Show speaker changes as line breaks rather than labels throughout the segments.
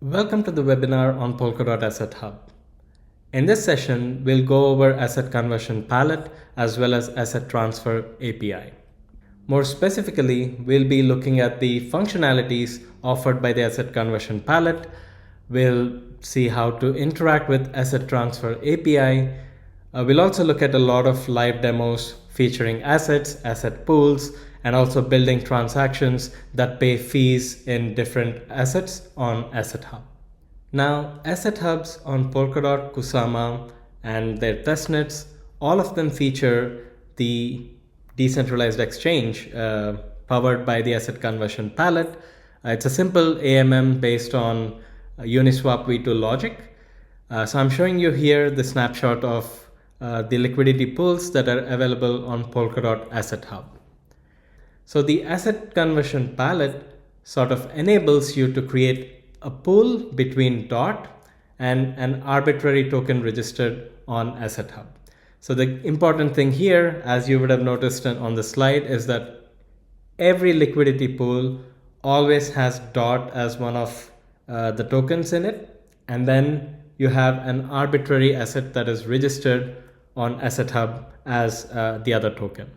Welcome to the webinar on Polkadot Asset Hub. In this session, we'll go over Asset Conversion Pallet as well as Asset Transfer API. More specifically, we'll be looking at the functionalities offered by the Asset Conversion Pallet. We'll see how to interact with Asset Transfer API. We'll also look at a lot of live demos featuring assets, asset pools, and also building transactions that pay fees in different assets on Asset Hub. Now, asset hubs on Polkadot, Kusama, and their testnets, all of them feature the decentralized exchange powered by the Asset Conversion Pallet. It's a simple AMM based on Uniswap v2 logic. So I'm showing you here the snapshot of the liquidity pools that are available on Polkadot Asset Hub. So the Asset Conversion Pallet sort of enables you to create a pool between DOT and an arbitrary token registered on Asset Hub. So the important thing here, as you would have noticed on the slide, is that every liquidity pool always has DOT as one of the tokens in it, and then you have an arbitrary asset that is registered on Asset Hub as the other token.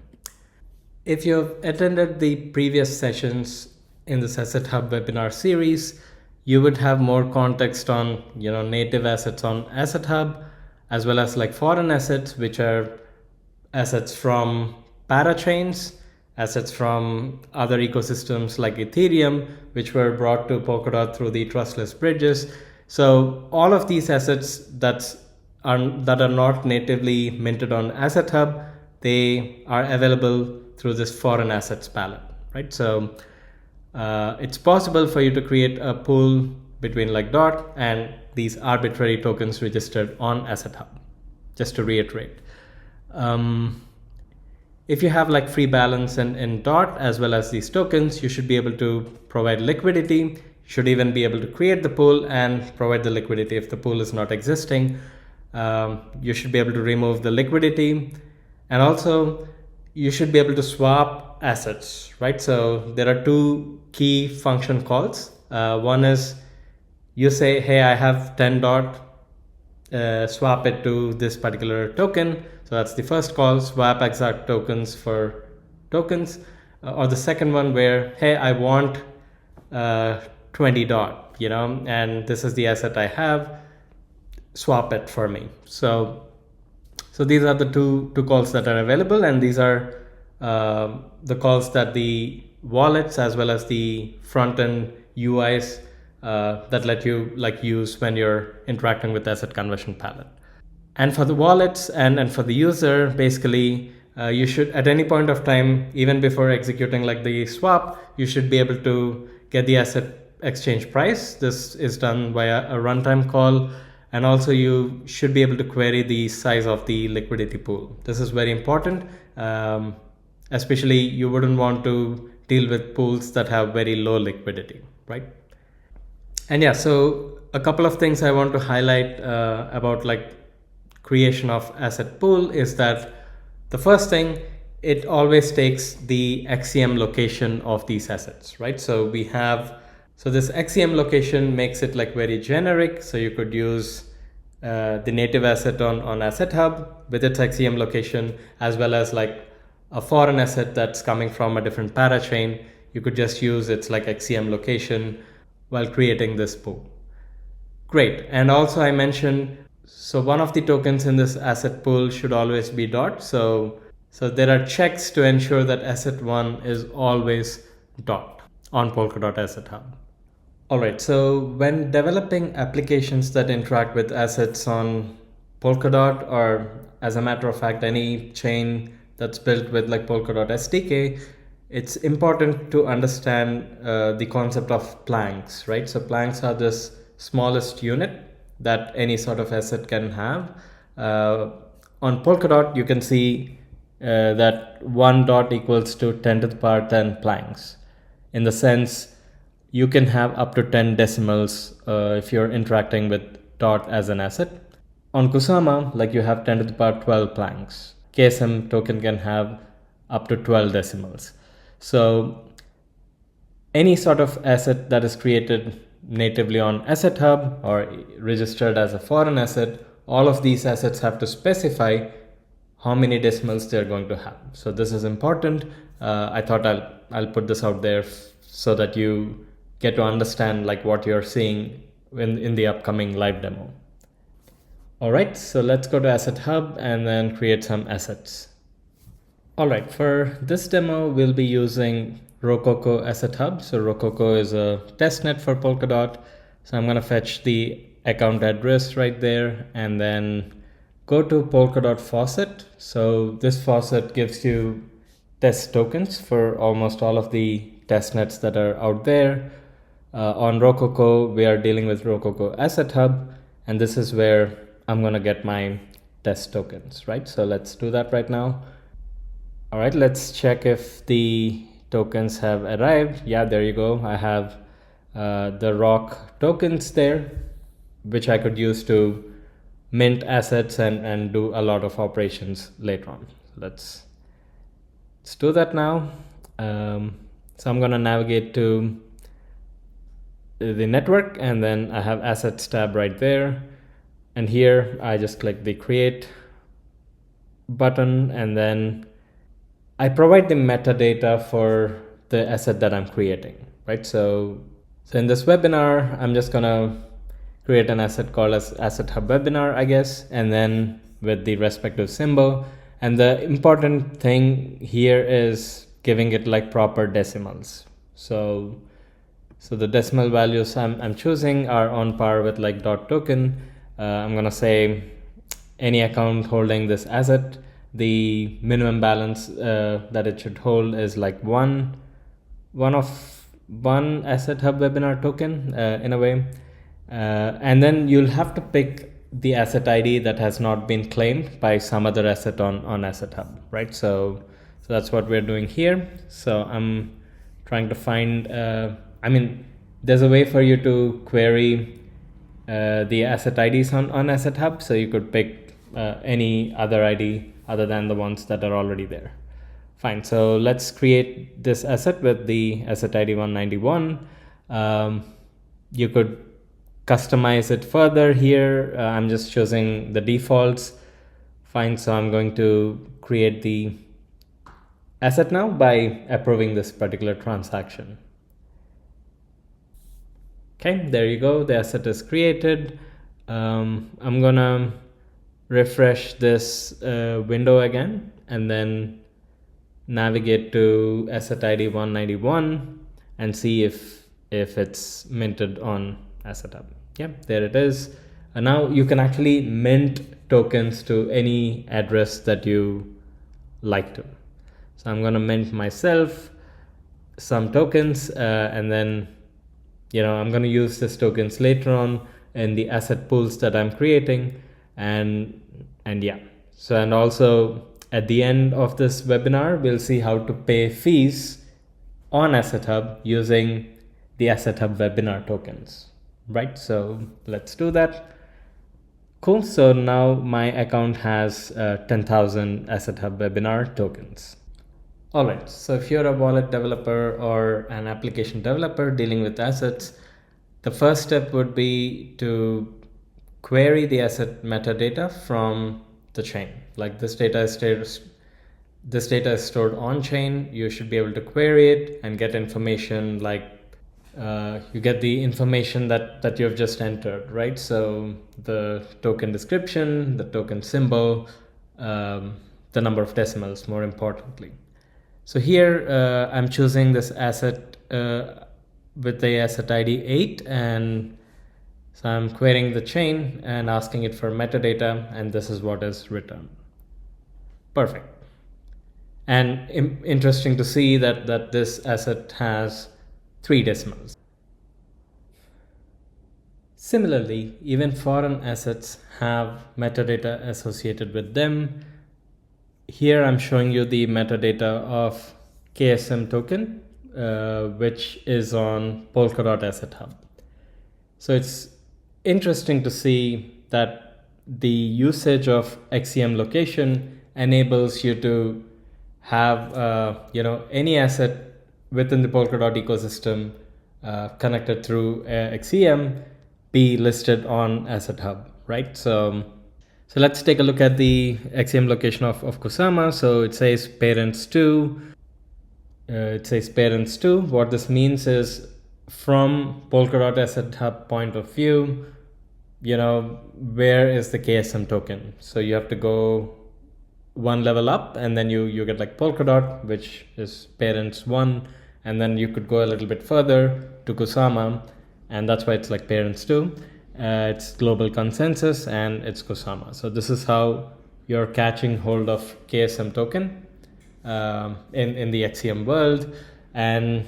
If you've attended the previous sessions in this Asset Hub webinar series, you would have more context on native assets on Asset Hub, as well as like foreign assets, which are assets from parachains, assets from other ecosystems like Ethereum, which were brought to Polkadot through the trustless bridges. So all of these assets that are not natively minted on Asset Hub, they are available through this foreign assets palette, right? So it's possible for you to create a pool between like DOT and these arbitrary tokens registered on Asset Hub. Just to reiterate, if you have like free balance in DOT as well as these tokens, you should be able to provide liquidity. You should even be able to create the pool and provide the liquidity if the pool is not existing. You should be able to remove the liquidity, and also you should be able to swap assets, right? So there are two key function calls. One is you say, hey, I have 10 DOT, swap it to this particular token. So that's the first call, swap exact tokens for tokens. Or the second one where, hey, I want 20 DOT, and this is the asset I have, swap it for me. So these are the two calls that are available, and these are the calls that the wallets as well as the front-end UIs that let you use when you're interacting with Asset Conversion Pallet. And for the wallets and for the user, basically, you should at any point of time, even before executing like the swap, you should be able to get the asset exchange price. This is done via a runtime call. And also you should be able to query the size of the liquidity pool. This is very important. Especially you wouldn't want to deal with pools that have very low liquidity, right? And yeah, so a couple of things I want to highlight about like creation of asset pool is that the first thing, it always takes the XCM location of these assets, right? So this XCM location makes it like very generic. So you could use the native asset on Asset Hub with its XCM location, as well as like a foreign asset that's coming from a different parachain. You could just use its like XCM location while creating this pool. Great. And also I mentioned, so one of the tokens in this asset pool should always be DOT. So there are checks to ensure that asset one is always DOT on Polkadot Asset Hub. All right, so when developing applications that interact with assets on Polkadot, or as a matter of fact, any chain that's built with like Polkadot SDK, it's important to understand the concept of planks, right? So planks are this smallest unit that any sort of asset can have. On Polkadot, you can see that 1 DOT equals to 10 to the power 10 planks, in the sense you can have up to 10 decimals if you're interacting with DOT as an asset. On Kusama, like you have 10 to the power 12 planks. KSM token can have up to 12 decimals. So any sort of asset that is created natively on Asset Hub or registered as a foreign asset, all of these assets have to specify how many decimals they're going to have. So this is important. I thought I'll put this out there so that you get to understand like what you're seeing in the upcoming live demo. All right, so let's go to Asset Hub and then create some assets. All right, for this demo, we'll be using Rococo Asset Hub. So Rococo is a testnet for Polkadot. So I'm gonna fetch the account address right there and then go to Polkadot faucet. So this faucet gives you test tokens for almost all of the testnets that are out there. On Rococo, we are dealing with Rococo Asset Hub, and this is where I'm gonna get my test tokens, right? So let's do that right now. All right, let's check if the tokens have arrived. Yeah, there you go. I have the rock tokens there, which I could use to mint assets and do a lot of operations later on. Let's do that now. So I'm gonna navigate to the network, and then I have assets tab right there. And here I just click the create button, and then I provide the metadata for the asset that I'm creating, right? So in this webinar, I'm just gonna create an asset called as Asset Hub Webinar, I guess, and then with the respective symbol. And the important thing here is giving it like proper decimals. So the decimal values I'm choosing are on par with like .token. I'm gonna say any account holding this asset, the minimum balance that it should hold is like one Asset Hub Webinar token in a way. And then you'll have to pick the asset ID that has not been claimed by some other asset on Asset Hub, right? So that's what we're doing here. So I'm trying to find, there's a way for you to query the asset IDs on Asset Hub. So you could pick any other ID other than the ones that are already there. Fine, so let's create this asset with the asset ID 191. You could customize it further here. I'm just choosing the defaults. Fine, so I'm going to create the asset now by approving this particular transaction. Okay, there you go, the asset is created. I'm gonna refresh this window again and then navigate to asset ID 191 and see if it's minted on Asset Hub. Yeah, there it is. And now you can actually mint tokens to any address that you like to. So I'm gonna mint myself some tokens and then I'm gonna use these tokens later on in the asset pools that I'm creating. And yeah, so and also at the end of this webinar, we'll see how to pay fees on Asset Hub using the Asset Hub webinar tokens, right? So let's do that. Cool, so now my account has 10,000 Asset Hub webinar tokens. All right, so if you're a wallet developer or an application developer dealing with assets, the first step would be to query the asset metadata from the chain. Like this data is stored on chain. You should be able to query it and get information like you get the information that you've just entered, right? So the token description, the token symbol, the number of decimals, more importantly. So here I'm choosing this asset with the asset ID 8, and so I'm querying the chain and asking it for metadata, and this is what is returned. Perfect. And interesting to see that this asset has 3 decimals. Similarly, even foreign assets have metadata associated with them. Here I'm showing you the metadata of KSM token, which is on Polkadot Asset Hub. So it's interesting to see that the usage of XCM location enables you to have any asset within the Polkadot ecosystem connected through XEM be listed on Asset Hub, right? So let's take a look at the XEM location of Kusama. So it says parents 2. What this means is, from Polkadot Asset Hub point of view, where is the KSM token? So you have to go one level up, and then you get like Polkadot, which is parents 1, and then you could go a little bit further to Kusama, and that's why it's like parents 2. It's global consensus and it's Kusama. So this is how you're catching hold of KSM token in the XEM world. And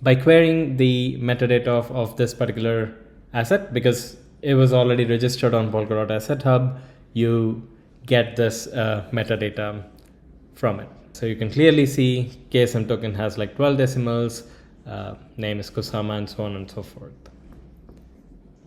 by querying the metadata of this particular asset, because it was already registered on Polkadot Asset Hub, you get this metadata from it. So you can clearly see KSM token has like 12 decimals, name is Kusama, and so on and so forth.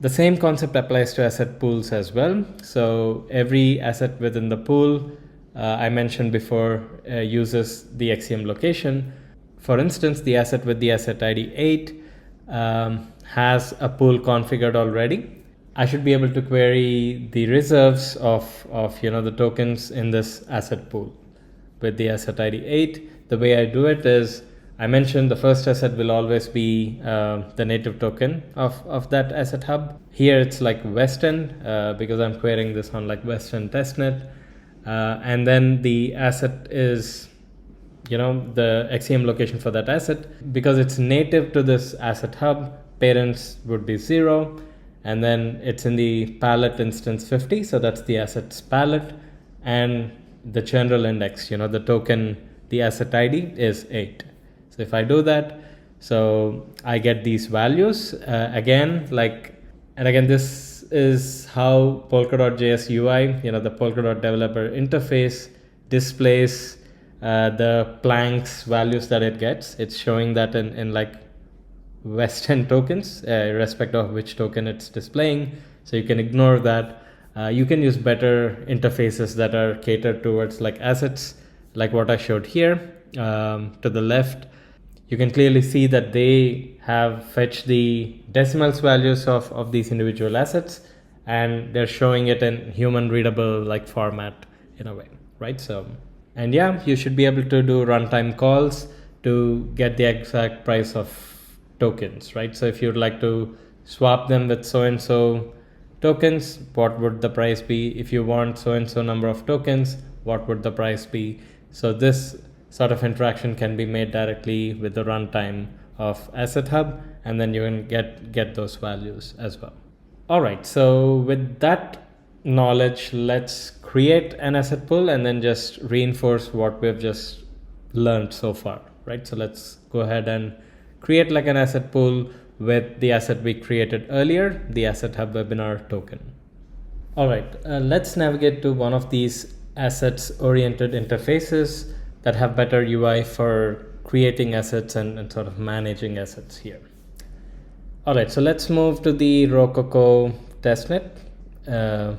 The same concept applies to asset pools as well. So every asset within the pool, I mentioned before, uses the XEM location. For instance, the asset with the asset ID 8 has a pool configured already. I should be able to query the reserves of the tokens in this asset pool with the asset ID 8. The way I do it is, I mentioned the first asset will always be the native token of that asset hub. Here it's like Western because I'm querying this on like Western testnet. And then the asset is, the XEM location for that asset. Because it's native to this asset hub, parents would be 0. And then it's in the pallet instance 50. So that's the asset's pallet. And the general index, the token, the asset ID is 8. So if I do that, so I get these values again, this is how Polkadot.js UI, the Polkadot developer interface, displays the planks values that it gets. It's showing that in like Western tokens, irrespective of which token it's displaying. So you can ignore that. You can use better interfaces that are catered towards like assets, like what I showed here to the left. You can clearly see that they have fetched the decimals values of these individual assets, and they're showing it in human readable like format in a way, right? So, and yeah, you should be able to do runtime calls to get the exact price of tokens, right? So if you'd like to swap them with so-and-so tokens, what would the price be? If you want so-and-so number of tokens, what would the price be? So this sort of interaction can be made directly with the runtime of Asset Hub, and then you can get those values as well. All right, so with that knowledge, let's create an asset pool and then just reinforce what we've just learned so far, right? So let's go ahead and create like an asset pool with the asset we created earlier, the Asset Hub webinar token. All right, let's navigate to one of these assets oriented interfaces that have better UI for creating assets and sort of managing assets here. All right, so let's move to the Rococo testnet. So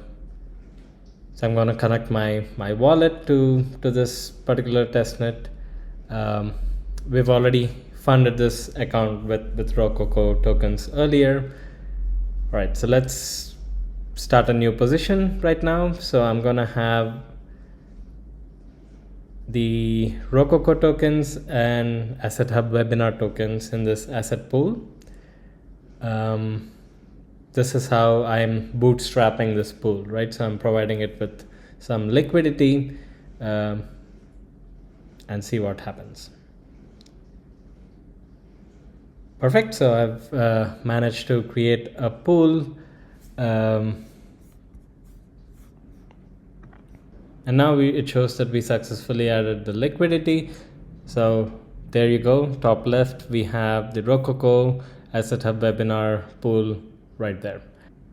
I'm going to connect my wallet to this particular testnet. We've already funded this account with Rococo tokens earlier. All right, so let's start a new position right now. So I'm going to have the Rococo tokens and Asset Hub webinar tokens in this asset pool. This is how I'm bootstrapping this pool, right? So I'm providing it with some liquidity and see what happens. Perfect. So I've managed to create a pool. And now it shows that we successfully added the liquidity. So there you go. Top left, we have the Rococo Asset Hub webinar pool right there.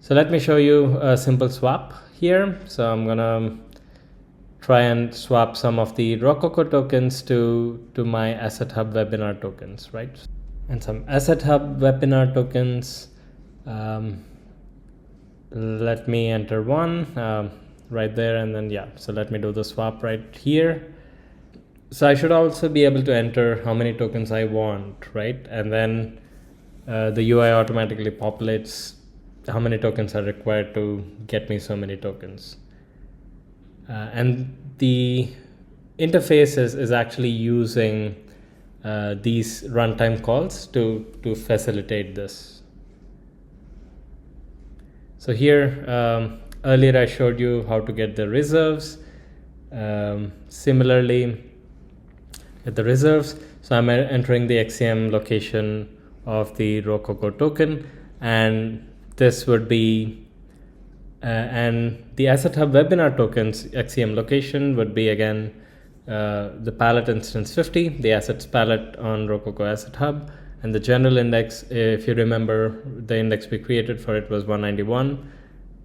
So let me show you a simple swap here. So I'm gonna try and swap some of the Rococo tokens to my Asset Hub webinar tokens, right? And some Asset Hub webinar tokens. Let me enter one right there, and then yeah, so let me do the swap right here. So I should also be able to enter how many tokens I want, right? And then the UI automatically populates how many tokens are required to get me so many tokens. And the interface is actually using these runtime calls to facilitate this. So here, earlier I showed you how to get the reserves. Similarly, at the reserves, so I'm entering the XCM location of the Rococo token, and this would be and the Asset Hub webinar tokens XCM location would be again the pallet instance 50, the assets pallet on Rococo Asset Hub, and the general index, if you remember, the index we created for it was 191,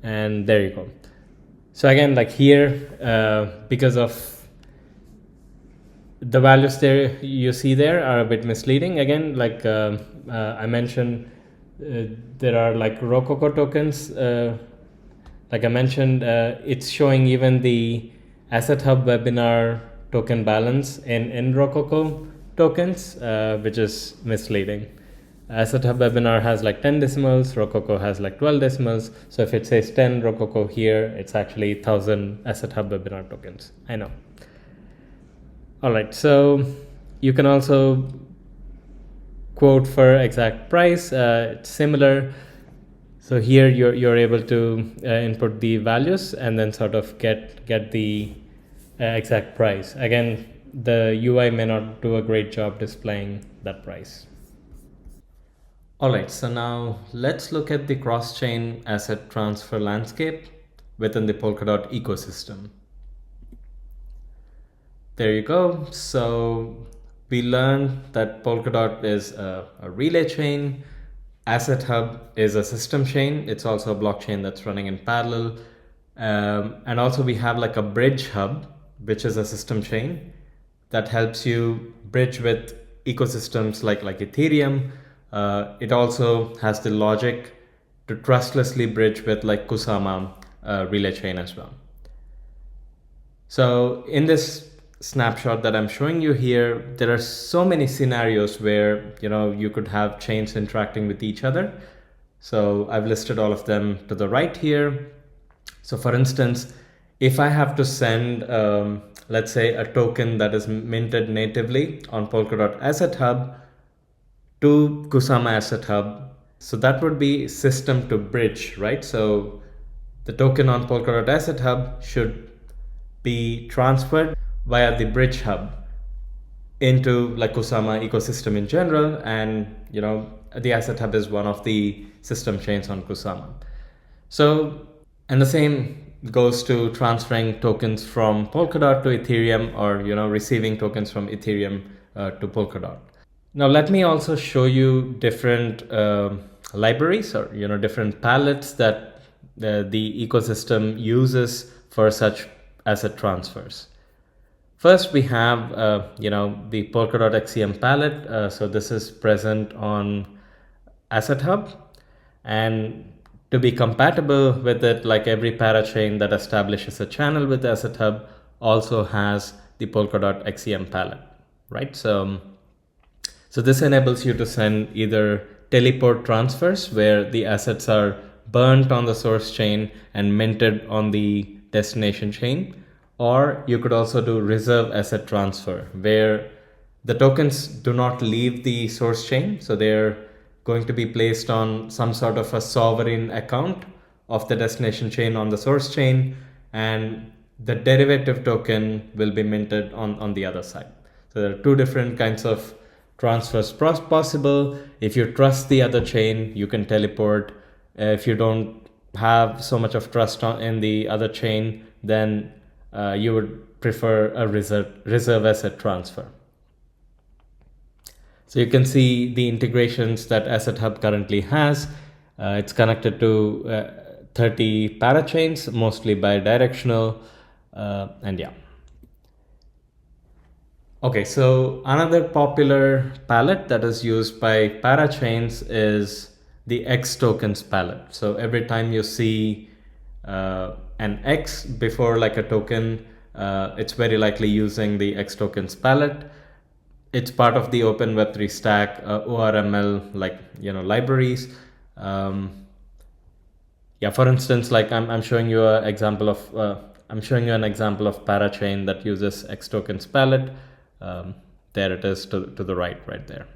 and there you go. So again, like here, because of the values there you see there are a bit misleading. Again, like I mentioned, there are like Rococo tokens. Like I mentioned, it's showing even the Asset Hub webinar token balance in Rococo tokens, which is misleading. Asset Hub webinar has like 10 decimals, Rococo has like 12 decimals. So if it says 10 Rococo here, it's actually 1000 Asset Hub webinar tokens. I know. All right, so you can also quote for exact price. It's similar. So here you're able to input the values and then sort of get the exact price. Again, the UI may not do a great job displaying that price. All right, so now let's look at the cross-chain asset transfer landscape within the Polkadot ecosystem. There you go. So we learned that Polkadot is a relay chain. Asset Hub is a system chain. It's also a blockchain that's running in parallel. And also we have like a bridge hub, which is a system chain that helps you bridge with ecosystems like Ethereum. It also has the logic to trustlessly bridge with like Kusama relay chain as well. So in this snapshot that I'm showing you here, there are so many scenarios where you could have chains interacting with each other. So I've listed all of them to the right here. So for instance, if I have to send let's say a token that is minted natively on Polkadot Asset Hub to Kusama Asset Hub, so that would be system to bridge, right? So the token on Polkadot Asset Hub should be transferred via the bridge hub into like Kusama ecosystem in general, and the Asset Hub is one of the system chains on Kusama. So, and the same goes to transferring tokens from Polkadot to Ethereum, or receiving tokens from Ethereum to Polkadot. Now let me also show you different libraries or different palettes that the ecosystem uses for such asset transfers. First, we have the Polkadot XCM palette. So this is present on Asset Hub, and to be compatible with it, like every parachain that establishes a channel with Asset Hub also has the Polkadot XCM palette, right? So this enables you to send either teleport transfers where the assets are burnt on the source chain and minted on the destination chain, or you could also do reserve asset transfer where the tokens do not leave the source chain. So they're going to be placed on some sort of a sovereign account of the destination chain on the source chain, and the derivative token will be minted on the other side. So there are two different kinds of transfers possible. If you trust the other chain, you can teleport. If you don't have so much of trust in the other chain, then you would prefer a reserve asset transfer. So you can see the integrations that Asset Hub currently has. It's connected to 30 parachains, mostly bidirectional, and yeah. Okay, so another popular palette that is used by parachains is the X tokens palette. So every time you see an X before like a token, It's very likely using the X-Tokens palette. It's part of the Open Web3 stack, ORML, like, libraries. Yeah, for instance, like I'm showing you an example of parachain that uses X-Tokens palette. There it is to the right there.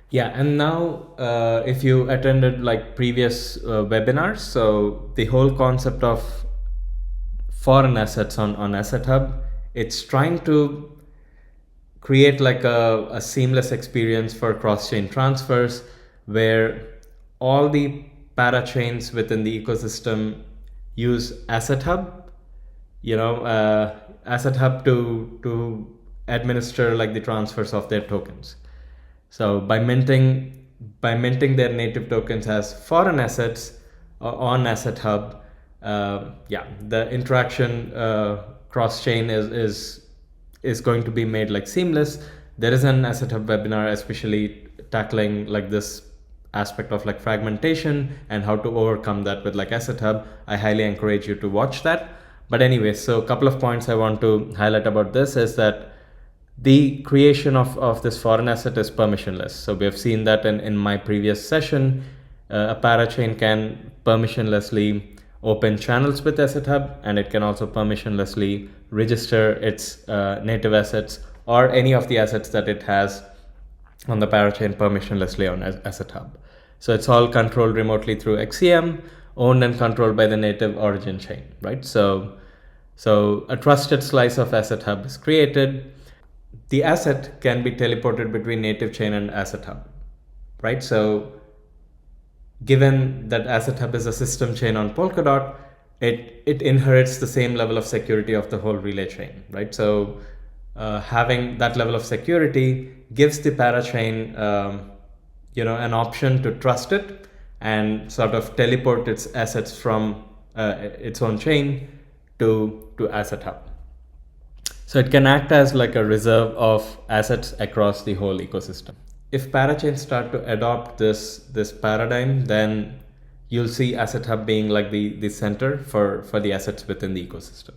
Yeah, and now if you attended like previous webinars, so the whole concept of foreign assets on Asset Hub, it's trying to create like a seamless experience for cross-chain transfers where all the parachains within the ecosystem use Asset Hub, Asset Hub to administer like the transfers of their tokens. So by minting their native tokens as foreign assets on Asset Hub, the interaction cross-chain is going to be made like seamless. There is an Asset Hub webinar especially tackling like this aspect of like fragmentation and how to overcome that with like Asset Hub. I highly encourage you to watch that. But anyway, so a couple of points I want to highlight about this is that the creation of this foreign asset is permissionless. So we have seen that in my previous session, a parachain can permissionlessly open channels with Asset Hub, and it can also permissionlessly register its native assets or any of the assets that it has on the parachain permissionlessly on Asset Hub. So it's all controlled remotely through XCM, owned and controlled by the native origin chain, right? So a trusted slice of Asset Hub is created. The asset can be teleported between native chain and Asset Hub, right? So given that Asset Hub is a system chain on Polkadot, it inherits the same level of security of the whole relay chain, right? So having that level of security gives the parachain, an option to trust it and sort of teleport its assets from its own chain to Asset Hub. So it can act as like a reserve of assets across the whole ecosystem. If parachains start to adopt this paradigm, then you'll see Asset Hub being like the center for the assets within the ecosystem.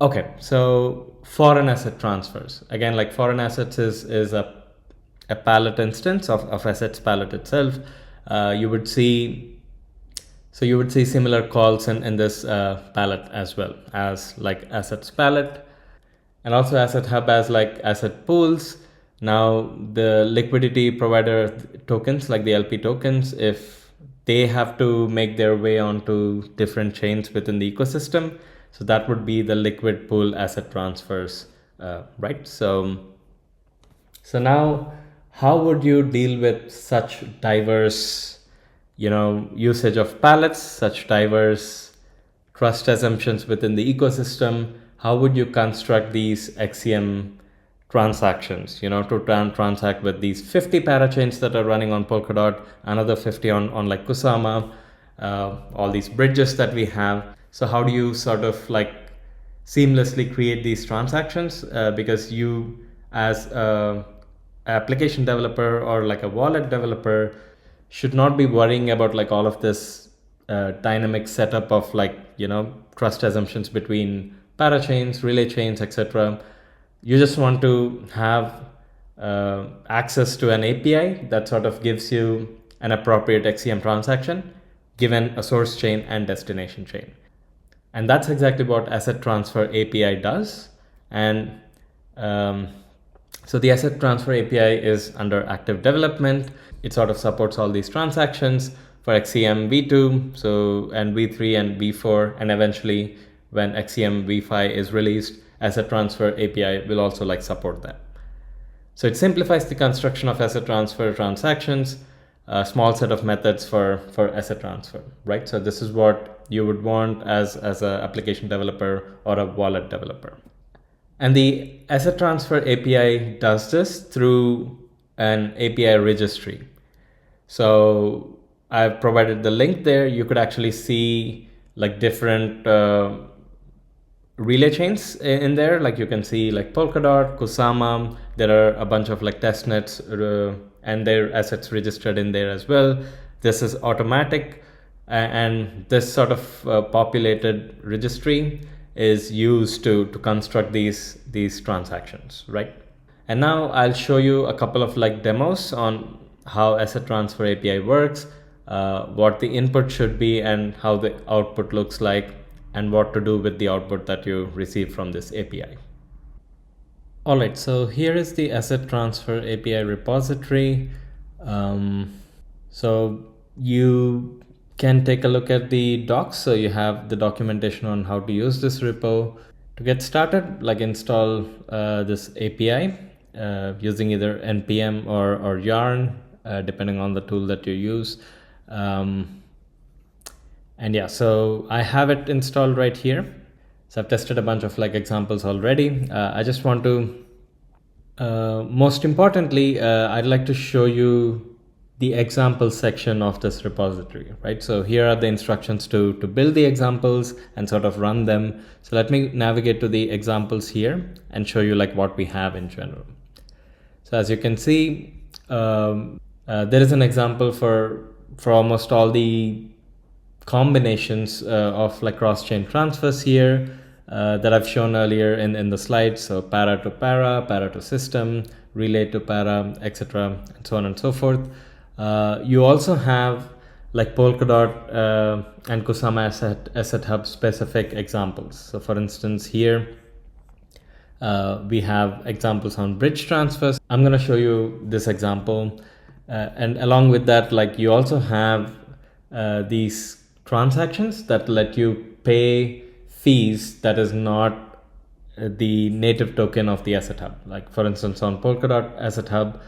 Okay, so foreign asset transfers. Again, like foreign assets is a palette instance of assets palette itself. You would see similar calls in this palette as well as like assets palette. And also Asset Hub has like asset pools. Now the liquidity provider tokens, like the LP tokens, if they have to make their way onto different chains within the ecosystem, so that would be the liquid pool asset transfers, right? So now how would you deal with such diverse, usage of palettes, such diverse trust assumptions within the ecosystem? How would you construct these XCM transactions, to transact with these 50 parachains that are running on Polkadot, another 50 on like Kusama, all these bridges that we have. So how do you sort of like seamlessly create these transactions? Because you as a application developer or like a wallet developer should not be worrying about like all of this dynamic setup of like, trust assumptions between parachains, relay chains, etc. You just want to have access to an API that sort of gives you an appropriate XCM transaction given a source chain and destination chain. And that's exactly what Asset Transfer API does. And so the Asset Transfer API is under active development. It sort of supports all these transactions for XCM v2, and v3 and v4, and eventually when XCM v5 is released, Asset Transfer API will also like support that. So it simplifies the construction of asset transfer transactions, a small set of methods for asset transfer, right? So this is what you would want as an application developer or a wallet developer. And the Asset Transfer API does this through an API registry. So I've provided the link there. You could actually see like different relay chains in there. Like you can see like Polkadot, Kusama, there are a bunch of like testnets and their assets registered in there as well. This is automatic, and this sort of populated registry is used to construct these transactions, right? And now I'll show you a couple of like demos on how Asset Transfer API works, what the input should be and how the output looks like, and what to do with the output that you receive from this API. All right, so here is the Asset Transfer API repository. So you can take a look at the docs. So you have the documentation on how to use this repo. To get started, like install this API using either npm or yarn, depending on the tool that you use. And yeah, so I have it installed right here. So I've tested a bunch of like examples already. I just want to, most importantly, I'd like to show you the example section of this repository, right? So here are the instructions to build the examples and sort of run them. So let me navigate to the examples here and show you like what we have in general. So as you can see, there is an example for almost all the combinations of like cross-chain transfers here that I've shown earlier in the slides. So para to para, para to system, relay to para, etc., and so on and so forth. You also have like Polkadot and Kusama Asset Hub specific examples. So for instance, here we have examples on bridge transfers. I'm going to show you this example. And along with that, like you also have these transactions that let you pay fees that is not the native token of the Asset Hub. Like for instance, on Polkadot Asset Hub,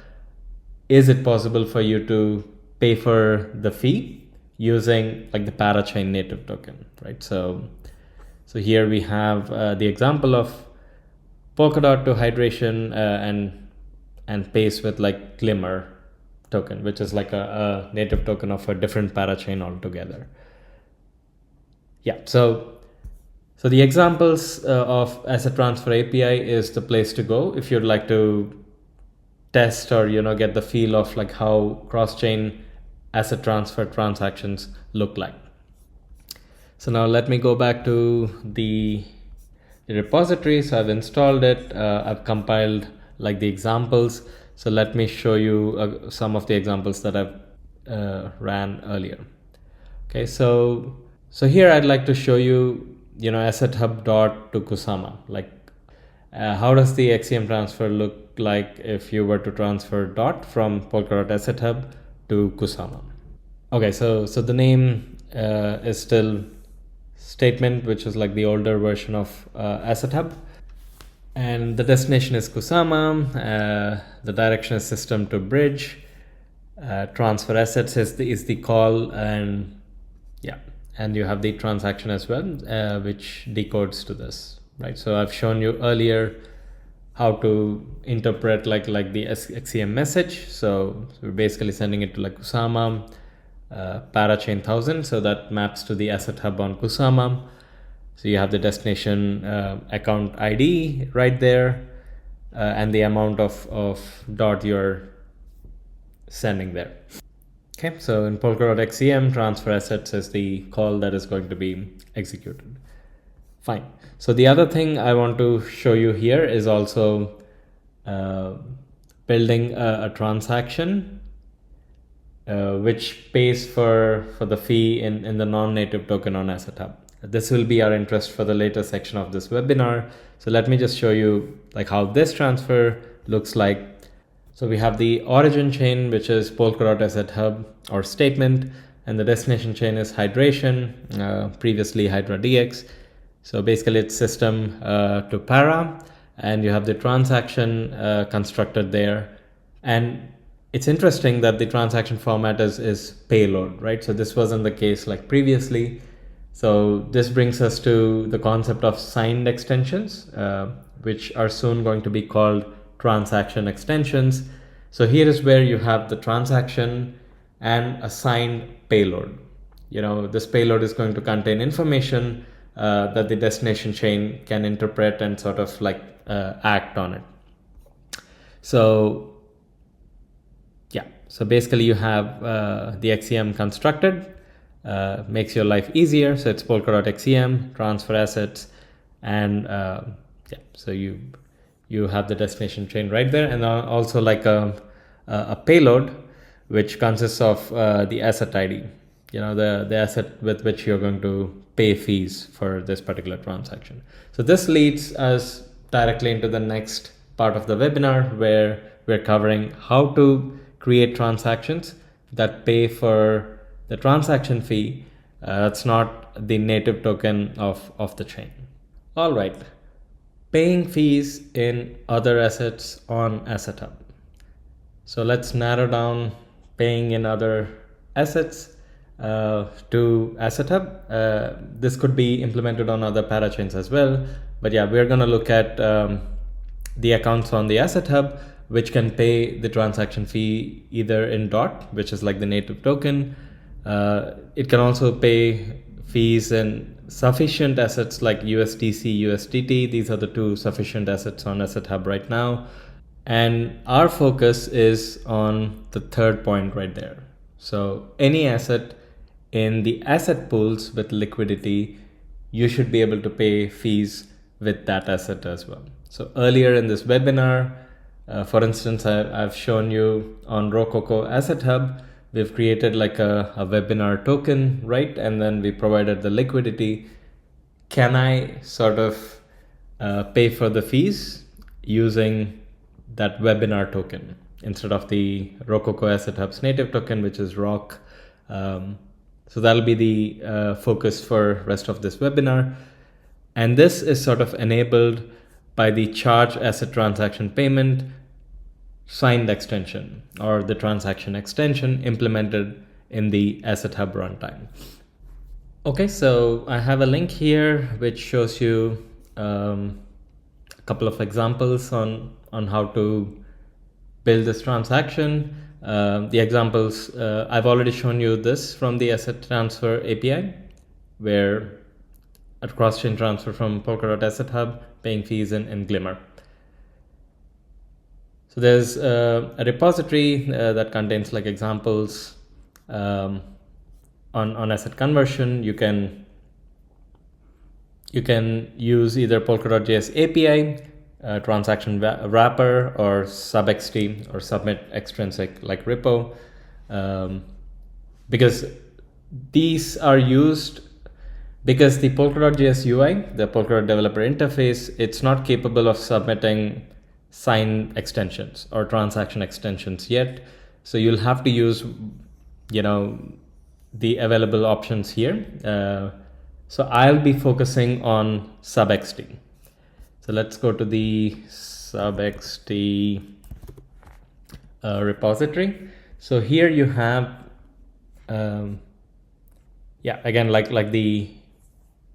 is it possible for you to pay for the fee using like the parachain native token, right? So here we have the example of Polkadot to hydration and pays with like Glimmer token, which is like a native token of a different parachain altogether. Yeah, so the examples of Asset Transfer API is the place to go if you'd like to test or get the feel of like how cross-chain asset transfer transactions look like. So now let me go back to the repository. So I've installed it, I've compiled like the examples. So let me show you some of the examples that I've ran earlier. Okay, so here I'd like to show you Asset Hub dot to Kusama. Like how does the XCM transfer look like if you were to transfer dot from Polkadot Asset Hub to Kusama? Okay, so the name is still statement, which is like the older version of Asset Hub, and the destination is Kusama. The direction is system to bridge. Transfer assets is the call, and yeah, and you have the transaction as well, which decodes to this, right? So I've shown you earlier how to interpret like the XCM message. So we're basically sending it to like Kusama parachain 1000, so that maps to the Asset Hub on Kusama. So you have the destination account ID right there, and the amount of dot you're sending there. Okay, so in Polkadot XCM, transfer assets is the call that is going to be executed. Fine. So the other thing I want to show you here is also building a transaction which pays for the fee in the non-native token on Asset Hub. This will be our interest for the later section of this webinar. So let me just show you like how this transfer looks like. So we have the origin chain, which is Polkadot Asset Hub or statement, and the destination chain is hydration, previously Hydra DX. So basically it's system to para, and you have the transaction constructed there. And it's interesting that the transaction format is payload, right? So this wasn't the case like previously. So this brings us to the concept of signed extensions, which are soon going to be called transaction extensions. So here is where you have the transaction and a signed payload. This payload is going to contain information that the destination chain can interpret and sort of like act on it. So yeah, so basically you have the XCM constructed, makes your life easier. So it's Polkadot XCM, transfer assets, And yeah, so you have the destination chain right there, and also like a payload which consists of the asset ID, the asset with which you're going to pay fees for this particular transaction. So this leads us directly into the next part of the webinar, where we're covering how to create transactions that pay for the transaction fee. That's not the native token of the chain. All right, paying fees in other assets on Asset Hub. So let's narrow down paying in other assets to Asset Hub. This could be implemented on other parachains as well. But yeah, we're going to look at the accounts on the Asset Hub, which can pay the transaction fee either in DOT, which is like the native token. It can also pay fees in sufficient assets like USDC, USDT. These are the two sufficient assets on Asset Hub right now. And our focus is on the third point right there. So any asset in the asset pools with liquidity, you should be able to pay fees with that asset as well. So earlier in this webinar, for instance, I've shown you on Rococo Asset Hub, we've created like a webinar token, right? And then we provided the liquidity. Can I sort of pay for the fees using that webinar token instead of the Rococo Asset Hub's native token, which is ROC? So that'll be the focus for rest of this webinar. And this is sort of enabled by the charge asset transaction payment signed extension, or the transaction extension implemented in the Asset Hub runtime. Okay, so I have a link here which shows you a couple of examples on how to build this transaction. The examples, I've already shown you this from the Asset Transfer API, where a cross-chain transfer from Polkadot Asset Hub, paying fees in Glimmer. So there's a repository that contains like examples on asset conversion. You can use either Polkadot.js API, transaction wrapper, or subxt, or submit extrinsic like repo, because these are used because the Polkadot.js UI, the Polkadot developer interface, it's not capable of submitting signed extensions or transaction extensions yet. So you'll have to use, the available options here. So I'll be focusing on subxt. So let's go to the subxt repository. So here you have, again, like the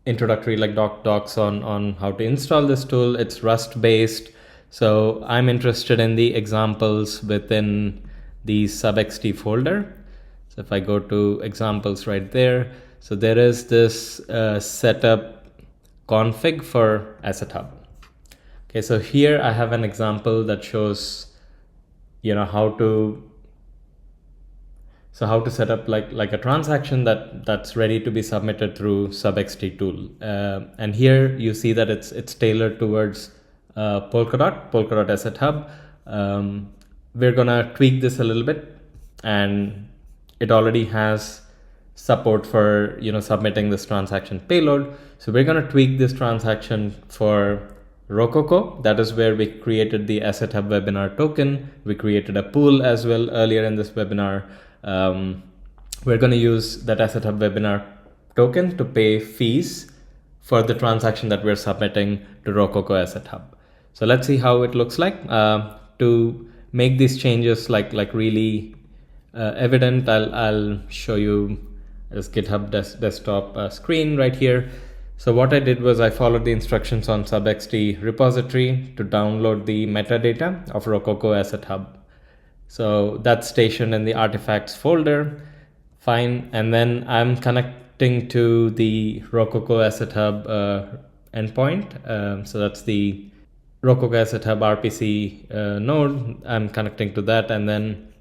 introductory like docs on how to install this tool. It's Rust based. So I'm interested in the examples within the subxt folder. So if I go to examples right there, so there is this setup config for Asset Hub. Okay, so here I have an example that shows, how to set up like a transaction that's ready to be submitted through subxt tool. And here you see that it's tailored towards Polkadot Asset Hub. We're gonna tweak this a little bit, and it already has support for submitting this transaction payload. So we're gonna tweak this transaction for Rococo. That is where we created the Asset Hub webinar token. We created a pool as well earlier in this webinar. We're gonna use that Asset Hub webinar token to pay fees for the transaction that we're submitting to Rococo Asset Hub. So let's see how it looks like. To make these changes like really evident, I'll show you this GitHub desktop screen right here. So what I did was I followed the instructions on subxt repository to download the metadata of Rococo Asset Hub. So that's stationed in the artifacts folder. Fine. And then I'm connecting to the Rococo Asset Hub endpoint. So that's the Rococo Asset Hub RPC node. I'm connecting to that, and then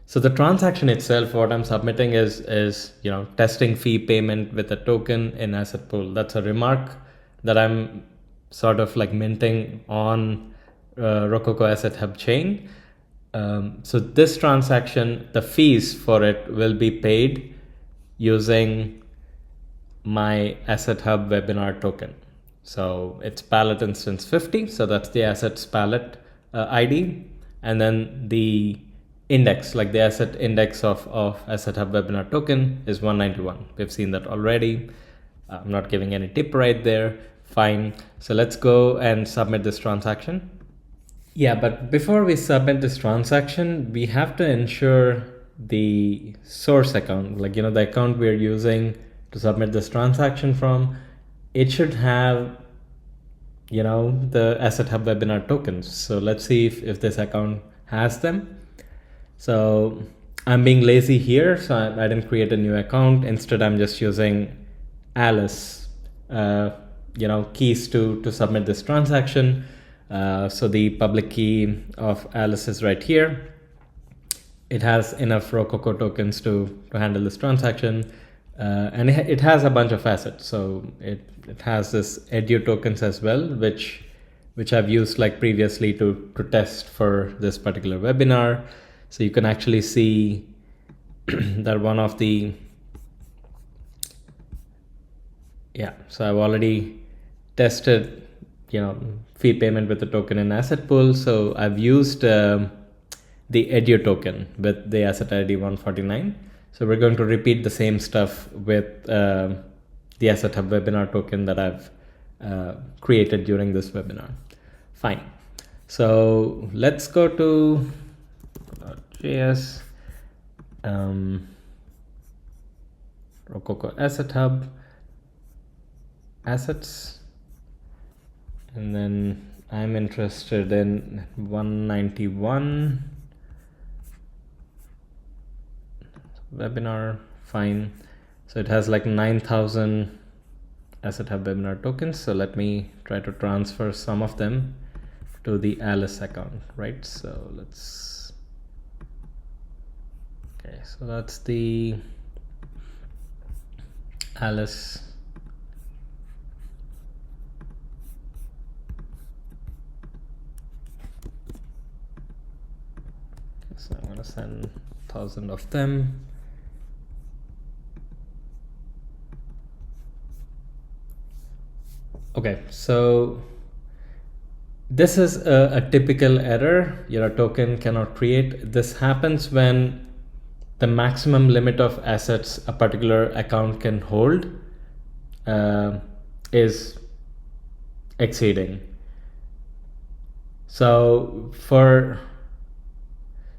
so the transaction itself, what I'm submitting is testing fee payment with a token in asset pool. That's a remark that I'm sort of like minting on Rococo Asset Hub chain. So this transaction, the fees for it will be paid using my Asset Hub webinar token. So it's pallet instance 50. So that's the assets pallet ID. And then the index, like the asset index of Asset Hub webinar token is 191. We've seen that already. I'm not giving any tip right there. Fine. So let's go and submit this transaction. Yeah, but before we submit this transaction, we have to ensure the source account, like, the account we're using to submit this transaction from, it should have, the Asset Hub webinar tokens. So let's see if this account has them. So I'm being lazy here, so I didn't create a new account. Instead, I'm just using Alice, keys to submit this transaction. So the public key of Alice is right here. It has enough Rococo tokens to handle this transaction. And it has a bunch of assets. So it has this edu tokens as well, which I've used like previously to test for this particular webinar. So you can actually see that one of the, so I've already tested, fee payment with the token in asset pool. So I've used the edu token with the asset ID 149. So we're going to repeat the same stuff with the Asset Hub webinar token that I've created during this webinar. Fine. So let's go to JS, Rococo Asset Hub, assets, and then I'm interested in 191 webinar. Fine. So it has like 9,000 Asset Hub webinar tokens. So let me try to transfer some of them to the Alice account, right? So let's, okay, so that's the Alice. So I'm gonna send 1,000 of them. Okay, so this is a typical error, token cannot create. This happens when the maximum limit of assets a particular account can hold is exceeding. So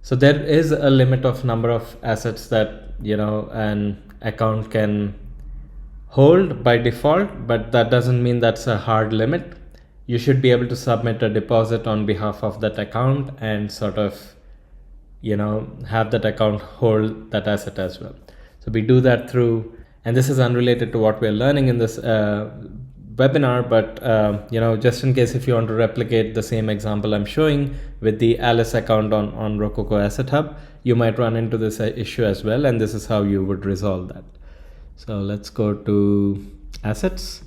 there is a limit of number of assets that an account can hold by default, but that doesn't mean that's a hard limit. You should be able to submit a deposit on behalf of that account and sort of have that account hold that asset as well. So we do that through, and this is unrelated to what we're learning in this webinar, but just in case if you want to replicate the same example I'm showing with the Alice account on Rococo Asset Hub, you might run into this issue as well, and this is how you would resolve that. So let's go to assets,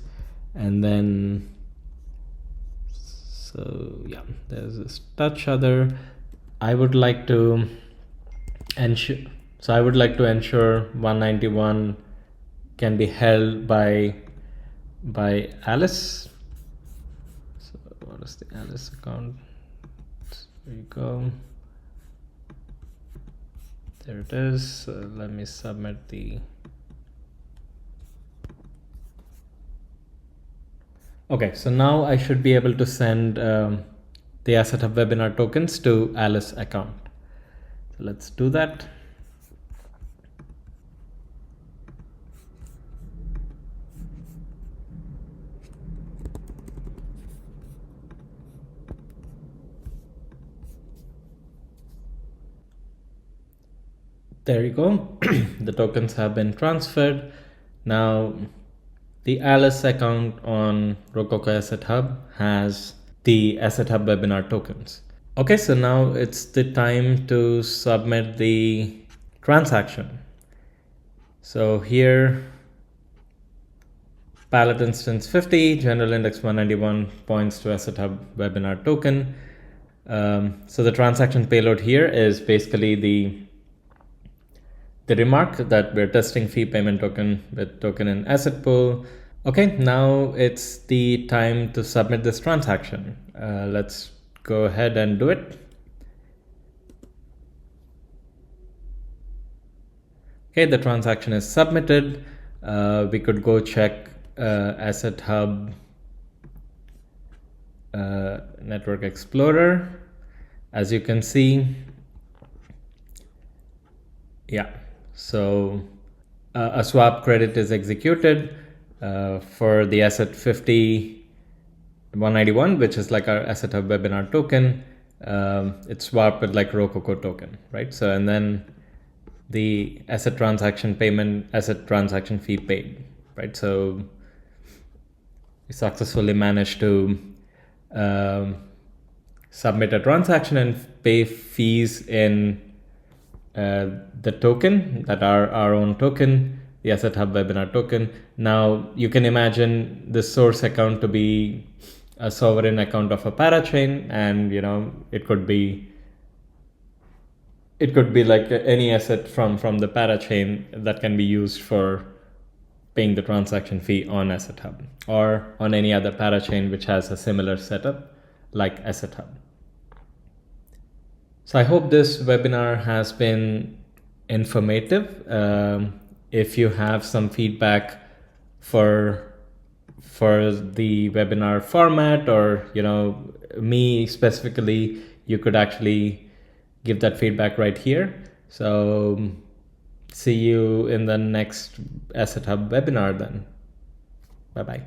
and then, so yeah, there's this touch other. I would like to ensure, so I would like to ensure 191 can be held by Alice. So what is the Alice account? There you go. There it is. So let me submit the, okay, so now I should be able to send the Asset Hub webinar tokens to Alice account. So let's do that. There you go. The tokens have been transferred. Now the Alice account on Rococo Asset Hub has the Asset Hub webinar tokens. Okay, so now it's the time to submit the transaction. So here, Pallet instance 50, general index 191 points to Asset Hub webinar token. So the transaction payload here is basically the remark that we're testing fee payment token with token in asset pool. Okay, now it's the time to submit this transaction. Let's go ahead and do it. Okay, the transaction is submitted. We could go check Asset Hub Network Explorer. As you can see, yeah, so a swap credit is executed for the asset 50,191, which is like our Asset Hub webinar token. It's swapped with like Rococo token, right? So, and then the asset transaction fee paid, right? So we successfully managed to submit a transaction and pay fees in the token, that are our own token, the Asset Hub webinar token. Now you can imagine the source account to be a sovereign account of a parachain, and you know, it could be like any asset from the parachain that can be used for paying the transaction fee on Asset Hub or on any other parachain which has a similar setup like Asset Hub. So I hope this webinar has been informative. If you have some feedback for the webinar format, or you know, me specifically, you could actually give that feedback right here. So see you in the next Asset Hub webinar then. Bye-bye.